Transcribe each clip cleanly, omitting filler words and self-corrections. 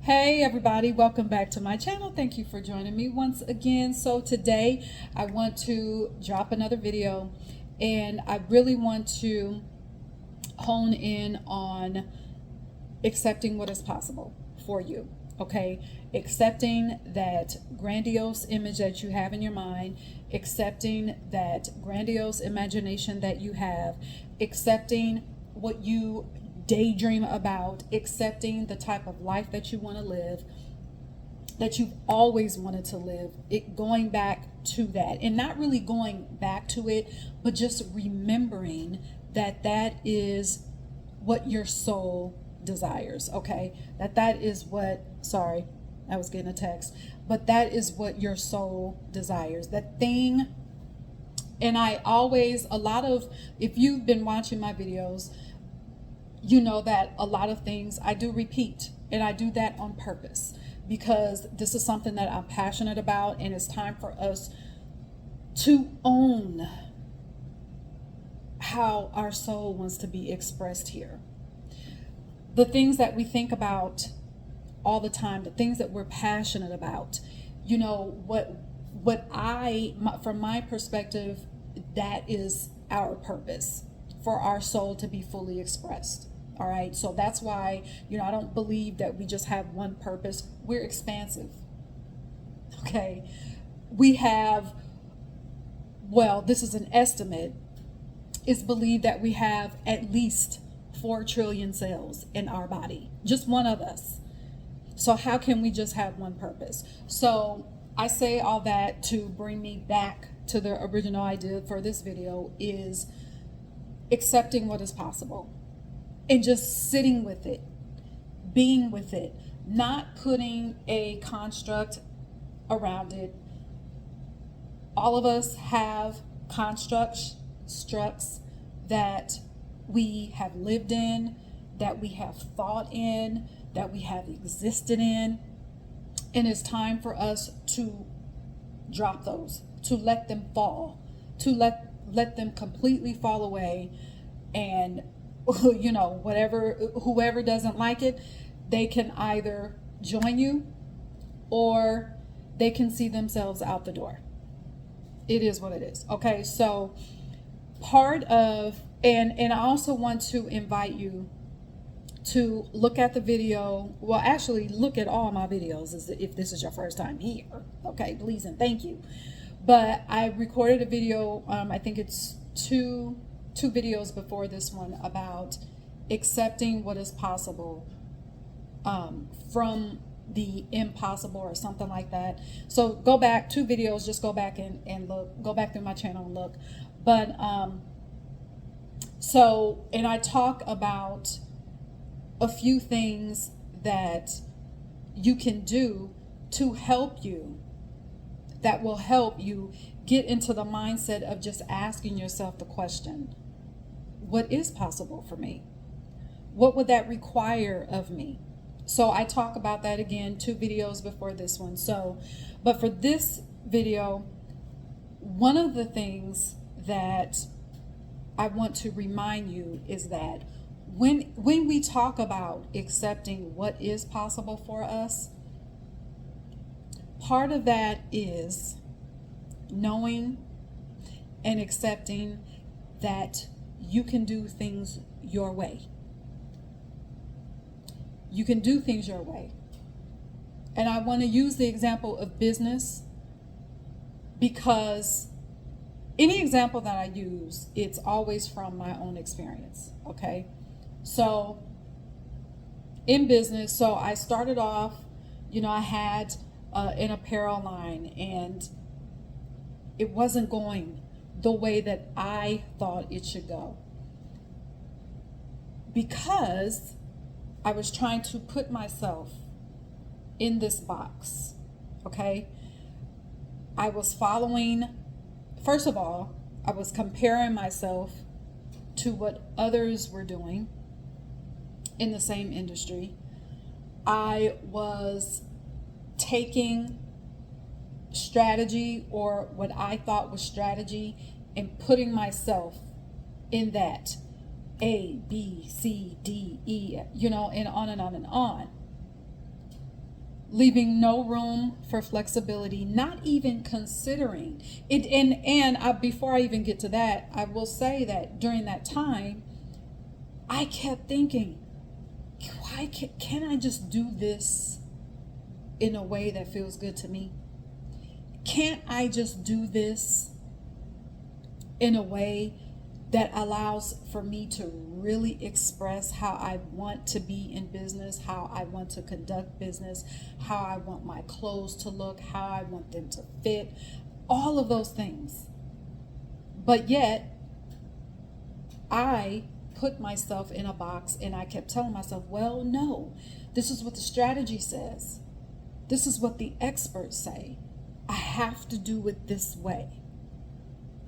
Hey everybody, welcome back to my channel. Thank you for joining me once again. So today I want to drop another video and I really want to hone in on accepting what is possible for you. Okay, accepting that grandiose image that you have in your mind, accepting that grandiose imagination that you have, accepting what you daydream about, accepting the type of life that you want to live, that you've always wanted to live, it going back to that, and not really going back to it, but just remembering that that is what your soul desires. Okay, that is what, sorry, I was getting a text, but that is what your soul desires, that thing. And I always, a lot of, if you've been watching my videos, you know that a lot of things I do repeat, and I do that on purpose because this is something that I'm passionate about, and it's time for us to own how our soul wants to be expressed here. The things that we think about all the time, the things that we're passionate about, you know, from my perspective, that is our purpose, for our soul to be fully expressed. All right, so that's why, I don't believe that we just have one purpose. We're expansive. Okay, we have, well, this is an estimate. It's believed that we have at least 4 trillion cells in our body, just one of us. So how can we just have one purpose? So I say all that to bring me back to the original idea for this video, is accepting what is possible and just sitting with it, being with it, not putting a construct around it. All of us have constructs that we have lived in, that we have thought in, that we have existed in, and it's time for us to drop those, to let them fall, to let them completely fall away. And whoever doesn't like it, they can either join you or they can see themselves out the door. It is what it is. Okay, so part of, and I also want to invite you to look at the video. Well, actually look at all my videos if this is your first time here. Okay, please and thank you. But I recorded a video, I think it's two videos before this one, about accepting what is possible from the impossible, or something like that. So go back 2 videos, just go back and look, go back through my channel and look. But and I talk about a few things that you can do to help you, that will help you get into the mindset of just asking yourself the question, what is possible for me? What would that require of me? So I talk about that again 2 videos before this one. But for this video, one of the things that I want to remind you is that when we talk about accepting what is possible for us, part of that is knowing and accepting that you can do things your way. You can do things your way. And I want to use the example of business, because any example that I use, it's always from my own experience. Okay, so in business, so I started off, I had an apparel line, and it wasn't going the way that I thought it should go, because I was trying to put myself in this box. Okay, I was following, first of all, I was comparing myself to what others were doing in the same industry. I was taking strategy, or what I thought was strategy, and putting myself in that A, B, C, D, E, and on and on and on. leaving no room for flexibility, not even considering it. Before I even get to that, I will say that during that time, I kept thinking, why can I just do this in a way that feels good to me? Can't I just do this in a way that allows for me to really express how I want to be in business, how I want to conduct business, how I want my clothes to look, how I want them to fit, all of those things. But yet, I put myself in a box and I kept telling myself, well, no, this is what the strategy says. This is what the experts say. I have to do it this way.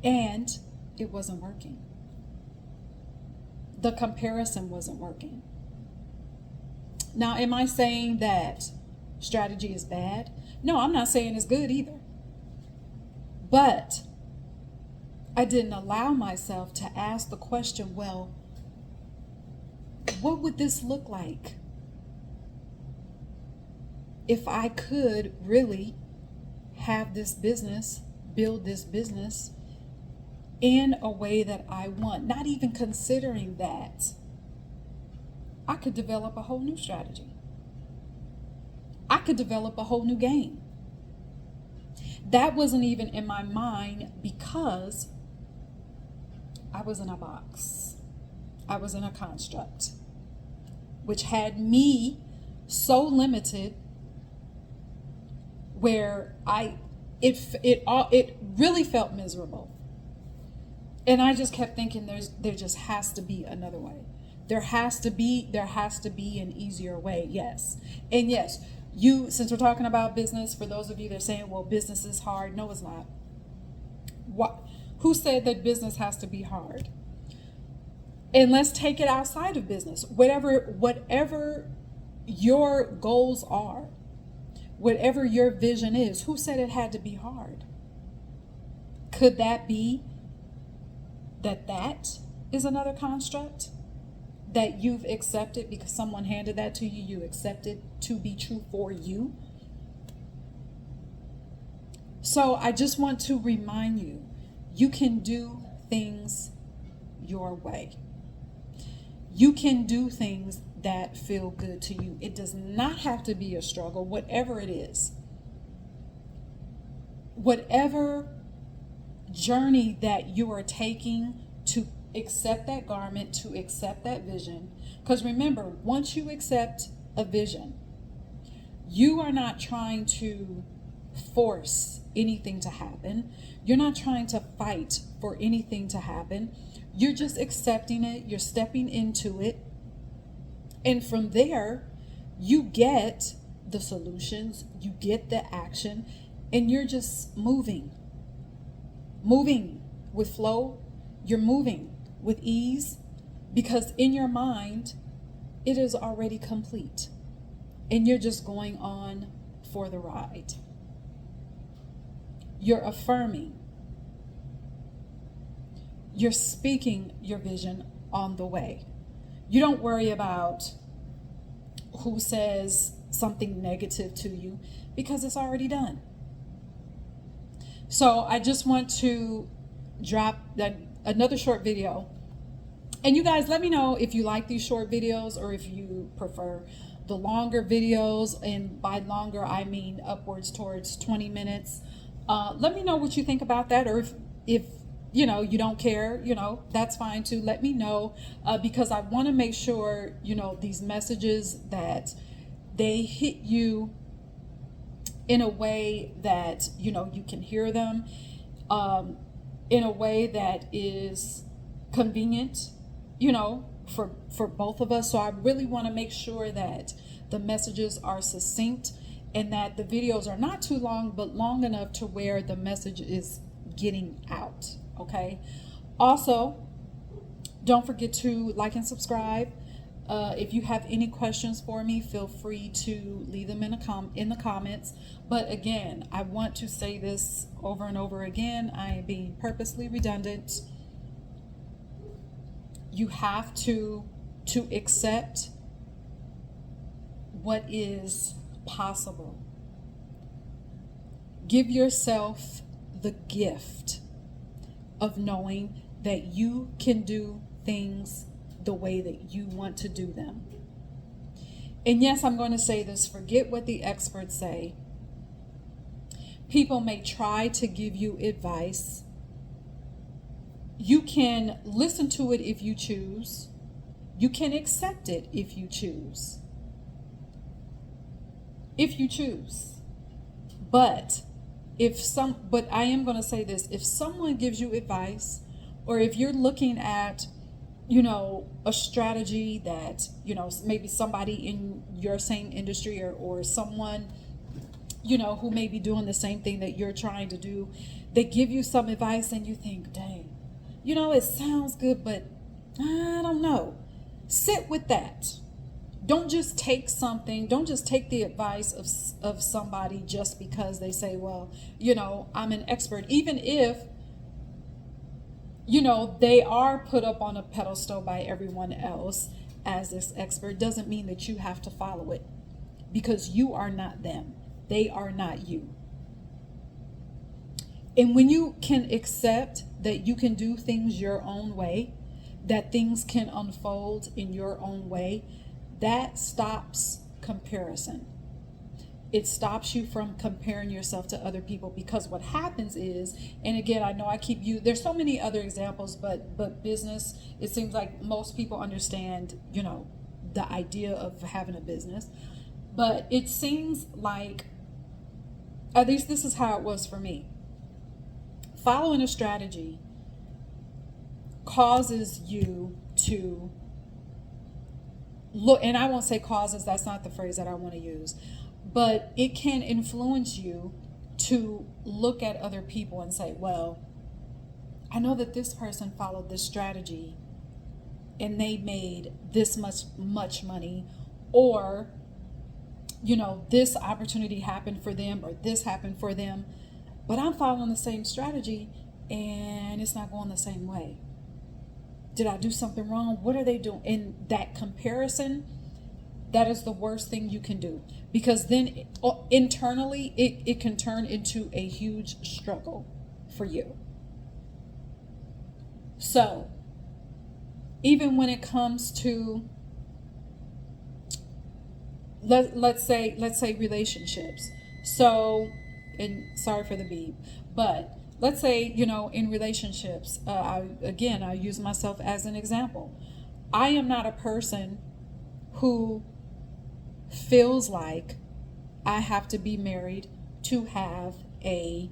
And it wasn't working. The comparison wasn't working. Now, am I saying that strategy is bad? No, I'm not saying it's good either. But I didn't allow myself to ask the question, well, what would this look like if I could really have this business, build this business in a way that I want? Not even considering that, I could develop a whole new strategy. I could develop a whole new game. That wasn't even in my mind because I was in a box. I was in a construct, which had me so limited where it really felt miserable. And I just kept thinking there just has to be another way. There has to be an easier way. Yes. And yes, since we're talking about business, for those of you that are saying, well, business is hard. No, it's not. Who said that business has to be hard? And let's take it outside of business. Whatever your goals are, whatever your vision is, who said it had to be hard? Could that be that is another construct that you've accepted because someone handed that to you, you accepted to be true for you? So I just want to remind you, you can do things your way. You can do things that feel good to you. It does not have to be a struggle, whatever it is. Whatever journey that you are taking to accept that garment, to accept that vision. Because remember, once you accept a vision, you are not trying to force anything to happen. You're not trying to fight for anything to happen. You're just accepting it. You're stepping into it. And from there, you get the solutions, you get the action, and you're just moving with flow. You're moving with ease because in your mind, it is already complete. And you're just going on for the ride. You're affirming. You're speaking your vision on the way. You don't worry about who says something negative to you because it's already done. So I just want to drop another short video. And you guys, let me know if you like these short videos or if you prefer the longer videos. And by longer, I mean upwards towards 20 minutes. Let me know what you think about that. Or if you don't care, that's fine too. Let me know because I want to make sure, these messages that they hit you in a way that, you can hear them in a way that is convenient, for both of us. So I really want to make sure that the messages are succinct and that the videos are not too long, but long enough to where the message is getting out. Okay. Also, don't forget to like and subscribe. If you have any questions for me, feel free to leave them in the comments. But again, I want to say this over and over again. I am being purposely redundant. You have to accept what is possible. Give yourself the gift of knowing that you can do things the way that you want to do them. And yes, I'm going to say this, forget what the experts say. People may try to give you advice. You can listen to it if you choose. You can accept it if you choose. If you choose. But I am going to say this, if someone gives you advice, or if you're looking at, a strategy that, maybe somebody in your same industry or someone, who may be doing the same thing that you're trying to do, they give you some advice and you think, dang, it sounds good, but I don't know. Sit with that. Don't just take the advice of somebody just because they say, well, I'm an expert. Even if, they are put up on a pedestal by everyone else as this expert, doesn't mean that you have to follow it, because you are not them. They are not you. And when you can accept that you can do things your own way, that things can unfold in your own way, that stops comparison. It stops you from comparing yourself to other people, because what happens is, and again, I know there's so many other examples, but business, it seems like most people understand, the idea of having a business. But it seems like, at least this is how it was for me. Following a strategy causes you to look, and I won't say causes, that's not the phrase that I want to use, but it can influence you to look at other people and say, well, I know that this person followed this strategy and they made this much money, or this opportunity happened for them, or this happened for them, but I'm following the same strategy and it's not going the same way. Did I do something wrong? What are they doing? And that comparison, that is the worst thing you can do, because then internally it can turn into a huge struggle for you. So even when it comes to, let's say relationships. So, and sorry for the beep, but let's say, in relationships, I use myself as an example. I am not a person who feels like I have to be married to have a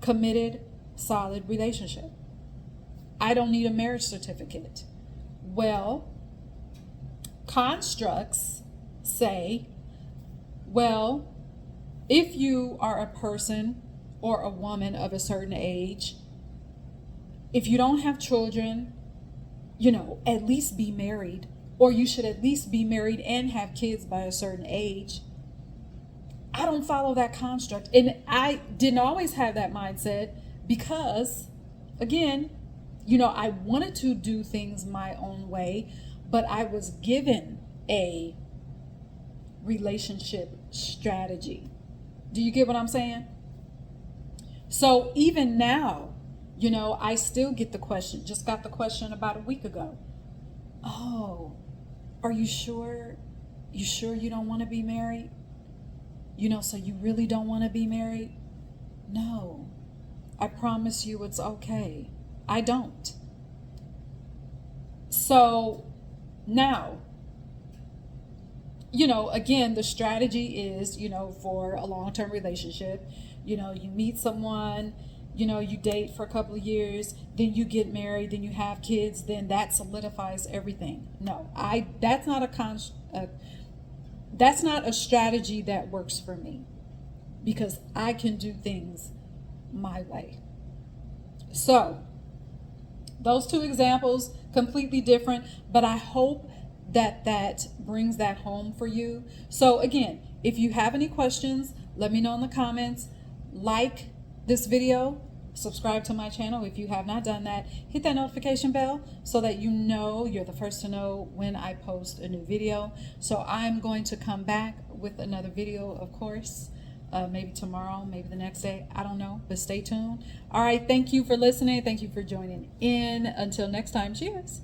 committed, solid relationship. I don't need a marriage certificate. Well, constructs say, well, if you are a person or a woman of a certain age, if you don't have children, at least be married, or you should at least be married and have kids by a certain age. I don't follow that construct. And I didn't always have that mindset, because, again, I wanted to do things my own way, but I was given a relationship strategy. Do you get what I'm saying? So even now, I still get the question, just got the question about a week ago. Oh, are you sure? You sure you don't want to be married? So you really don't want to be married? No, I promise you it's okay. I don't. So now, again, the strategy is, for a long-term relationship, you meet someone, you date for a couple of years, then you get married, then you have kids, then that solidifies everything. No, that's not a strategy that works for me, because I can do things my way. So those two examples, completely different, but I hope that brings that home for you. So again, if you have any questions, let me know in the comments. Like this video, subscribe to my channel if you have not done that. Hit that notification bell so that you know, you're the first to know when I post a new video. So I'm going to come back with another video, of course, maybe tomorrow, maybe the next day, I don't know, but stay tuned. All right, thank you for listening. Thank you for joining in. Until next time, cheers.